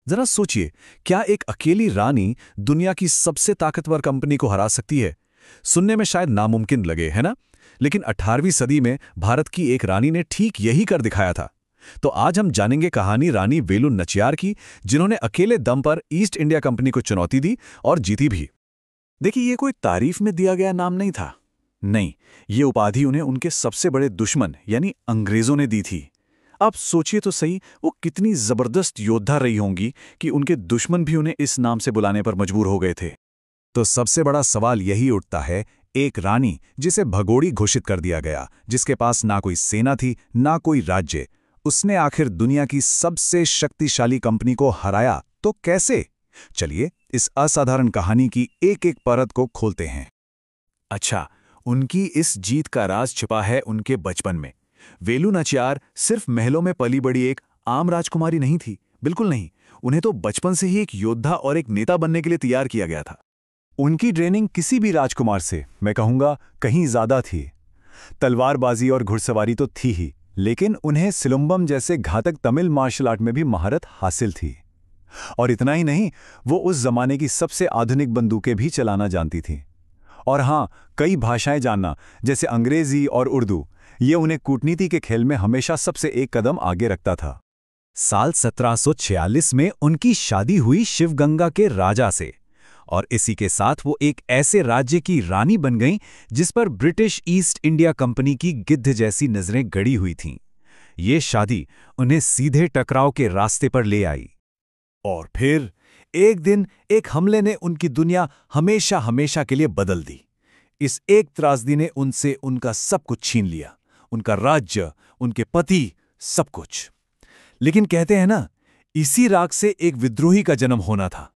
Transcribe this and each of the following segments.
जरा सोचिए, क्या एक अकेली रानी दुनिया की सबसे ताकतवर कंपनी को हरा सकती है? सुनने में शायद नामुमकिन लगे, है ना? लेकिन 18वीं सदी में भारत की एक रानी ने ठीक यही कर दिखाया था। तो आज हम जानेंगे कहानी रानी वेलु नचियार की, जिन्होंने अकेले दम पर ईस्ट इंडिया कंपनी को चुनौती दी और जीती भी। देखिए, ये कोई तारीफ में दिया गया नाम नहीं था। नहीं, ये उपाधि उन्हें उनके सबसे बड़े दुश्मन यानी अंग्रेजों ने दी थी। आप सोचिए तो सही, वो कितनी जबरदस्त योद्धा रही होंगी कि उनके दुश्मन भी उन्हें इस नाम से बुलाने पर मजबूर हो गए थे। तो सबसे बड़ा सवाल यही उठता है, एक रानी जिसे भगोड़ी घोषित कर दिया गया, जिसके पास ना कोई सेना थी ना कोई राज्य, उसने आखिर दुनिया की सबसे शक्तिशाली कंपनी को हराया तो कैसे? चलिए इस असाधारण कहानी की एक एक परत को खोलते हैं। अच्छा, उनकी इस जीत का राज छिपा है उनके बचपन में। वेलु नाचियार सिर्फ महलों में पली बड़ी एक आम राजकुमारी नहीं थी, बिल्कुल नहीं। उन्हें तो बचपन से ही एक योद्धा और एक नेता बनने के लिए तैयार किया गया था। उनकी ट्रेनिंग किसी भी राजकुमार से, मैं कहूंगा, कहीं ज्यादा थी। तलवारबाजी और घुड़सवारी तो थी ही, लेकिन उन्हें सिलुम्बम जैसे घातक तमिल मार्शल आर्ट में भी महारत हासिल थी। और इतना ही नहीं, वो उस जमाने की सबसे आधुनिक बंदूकें भी चलाना जानती थी। और हाँ, कई भाषाएं जानना, जैसे अंग्रेजी और उर्दू, ये उन्हें कूटनीति के खेल में हमेशा सबसे एक कदम आगे रखता था। साल 1746 में उनकी शादी हुई शिवगंगा के राजा से, और इसी के साथ वो एक ऐसे राज्य की रानी बन गईं जिस पर ब्रिटिश ईस्ट इंडिया कंपनी की गिद्ध जैसी नजरें गड़ी हुई थीं। ये शादी उन्हें सीधे टकराव के रास्ते पर ले आई। और फिर एक दिन एक हमले ने उनकी दुनिया हमेशा हमेशा के लिए बदल दी। इस एक त्रासदी ने उनसे उनका सब कुछ छीन लिया, उनका राज्य, उनके पति, सब कुछ। लेकिन कहते हैं ना, इसी राग से एक विद्रोही का जन्म होना था।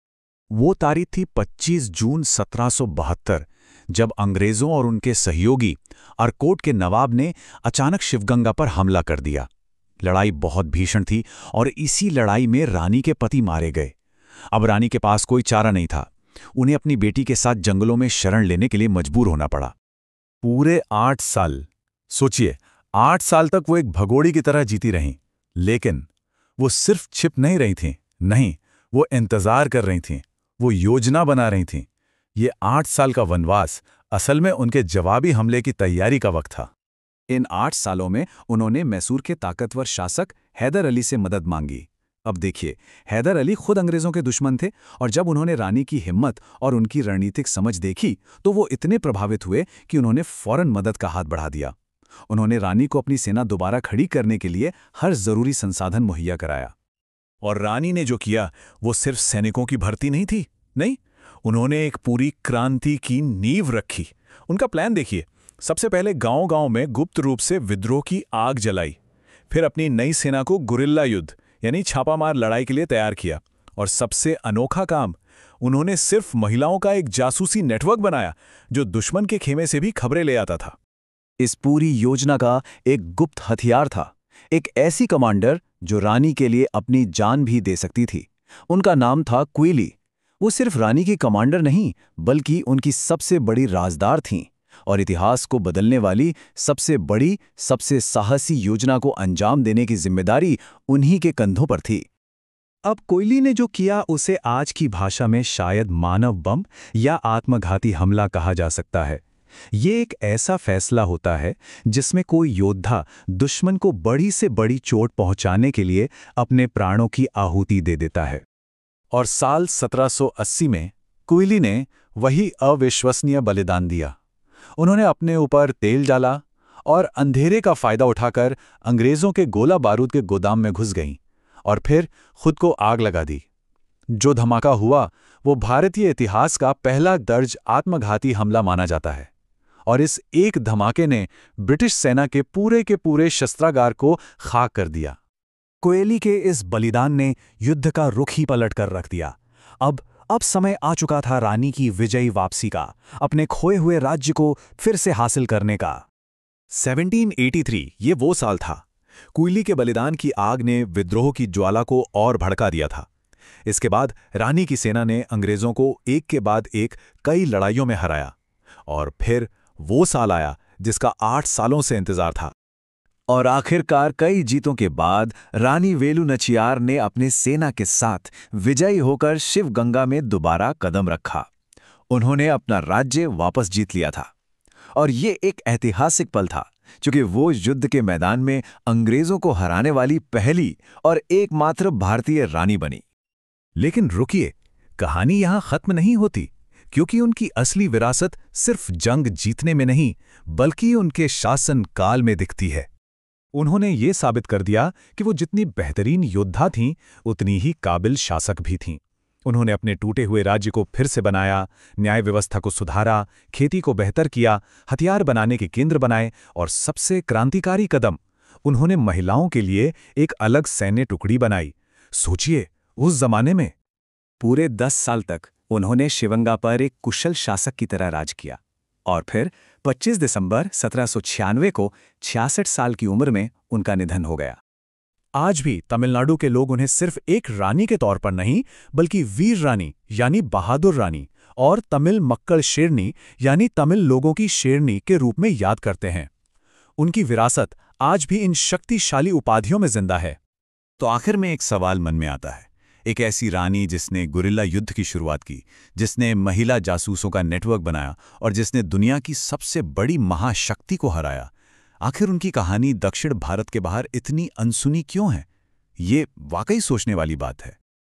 वो तारीख थी 25 जून 1772, जब अंग्रेजों और उनके सहयोगी अरकोट के नवाब ने अचानक शिवगंगा पर हमला कर दिया। लड़ाई बहुत भीषण थी और इसी लड़ाई में रानी के पति मारे गए। अब रानी के पास कोई चारा नहीं था। उन्हें अपनी बेटी के साथ जंगलों में शरण लेने के लिए मजबूर होना पड़ा। पूरे 8 साल, सोचिए, 8 साल तक वो एक भगोड़ी की तरह जीती रहीं। लेकिन वो सिर्फ छिप नहीं रही थीं, नहीं, वो इंतजार कर रही थीं, वो योजना बना रही थीं। ये 8 साल का वनवास असल में उनके जवाबी हमले की तैयारी का वक्त था। इन 8 सालों में उन्होंने मैसूर के ताकतवर शासक हैदर अली से मदद मांगी। अब देखिए, हैदर अली खुद अंग्रेजों के दुश्मन थे, और जब उन्होंने रानी की हिम्मत और उनकी रणनीतिक समझ देखी तो वो इतने प्रभावित हुए कि उन्होंने फौरन मदद का हाथ बढ़ा दिया। उन्होंने रानी को अपनी सेना दोबारा खड़ी करने के लिए हर जरूरी संसाधन मुहैया कराया। और रानी ने जो किया वो सिर्फ सैनिकों की भर्ती नहीं थी, नहीं, उन्होंने एक पूरी क्रांति की नींव रखी। उनका प्लान देखिए, सबसे पहले गांव-गांव में गुप्त रूप से विद्रोह की आग जलाई, फिर अपनी नई सेना को गुरिल्ला युद्ध यानी छापामार लड़ाई के लिए तैयार किया, और सबसे अनोखा काम, उन्होंने सिर्फ महिलाओं का एक जासूसी नेटवर्क बनाया जो दुश्मन के खेमे से भी खबरें ले आता था। इस पूरी योजना का एक गुप्त हथियार था, एक ऐसी कमांडर जो रानी के लिए अपनी जान भी दे सकती थी। उनका नाम था क्विली। वो सिर्फ रानी की कमांडर नहीं, बल्कि उनकी सबसे बड़ी राजदार थीं, और इतिहास को बदलने वाली सबसे बड़ी, सबसे साहसी योजना को अंजाम देने की जिम्मेदारी उन्हीं के कंधों पर थी। अब क्विली ने जो किया उसे आज की भाषा में शायद मानव बम या आत्मघाती हमला कहा जा सकता है। ये एक ऐसा फैसला होता है जिसमें कोई योद्धा दुश्मन को बड़ी से बड़ी चोट पहुंचाने के लिए अपने प्राणों की आहुति दे देता है। और साल 1780 में क्विली ने वही अविश्वसनीय बलिदान दिया। उन्होंने अपने ऊपर तेल डाला और अंधेरे का फायदा उठाकर अंग्रेजों के गोला बारूद के गोदाम में घुस गईं, और फिर खुद को आग लगा दी। जो धमाका हुआ वो भारतीय इतिहास का पहला दर्ज आत्मघाती हमला माना जाता है, और इस एक धमाके ने ब्रिटिश सेना के पूरे शस्त्रागार को खाक कर दिया। क्विली के इस बलिदान ने युद्ध का रुख ही पलट कर रख दिया। अब समय आ चुका था रानी की विजयी वापसी का, अपने खोए हुए राज्य को फिर से हासिल करने का। 1783 ये वो साल था। क्विली के बलिदान की आग ने विद्रोह की ज्वाला को और भड़का दिया था। इसके बाद रानी की सेना ने अंग्रेजों को एक के बाद एक कई लड़ाइयों में हराया, और फिर वो साल आया जिसका 8 सालों से इंतजार था। और आखिरकार कई जीतों के बाद रानी वेलु नचियार ने अपने सेना के साथ विजयी होकर शिवगंगा में दोबारा कदम रखा। उन्होंने अपना राज्य वापस जीत लिया था और ये एक ऐतिहासिक पल था, क्योंकि वो युद्ध के मैदान में अंग्रेजों को हराने वाली पहली और एकमात्र भारतीय रानी बनी। लेकिन रुकिए, कहानी यहां खत्म नहीं होती, क्योंकि उनकी असली विरासत सिर्फ जंग जीतने में नहीं, बल्कि उनके शासन काल में दिखती है। उन्होंने ये साबित कर दिया कि वो जितनी बेहतरीन योद्धा थीं, उतनी ही काबिल शासक भी थीं। उन्होंने अपने टूटे हुए राज्य को फिर से बनाया, न्याय व्यवस्था को सुधारा, खेती को बेहतर किया, हथियार बनाने के केंद्र बनाए और सबसे क्रांतिकारी कदम, उन्होंने महिलाओं के लिए एक अलग सैन्य टुकड़ी बनाई। सोचिए, उस जमाने में पूरे 10 साल तक उन्होंने शिवगंगा पर एक कुशल शासक की तरह राज किया और फिर 25 दिसंबर 1796 को 66 साल की उम्र में उनका निधन हो गया। आज भी तमिलनाडु के लोग उन्हें सिर्फ एक रानी के तौर पर नहीं, बल्कि वीर रानी यानी बहादुर रानी और तमिल मक्कल शेरनी यानी तमिल लोगों की शेरनी के रूप में याद करते हैं। उनकी विरासत आज भी इन शक्तिशाली उपाधियों में जिंदा है। तो आखिर में एक सवाल मन में आता है, एक ऐसी रानी जिसने गुरिल्ला युद्ध की शुरुआत की, जिसने महिला जासूसों का नेटवर्क बनाया और जिसने दुनिया की सबसे बड़ी महाशक्ति को हराया, आखिर उनकी कहानी दक्षिण भारत के बाहर इतनी अनसुनी क्यों है? ये वाकई सोचने वाली बात है।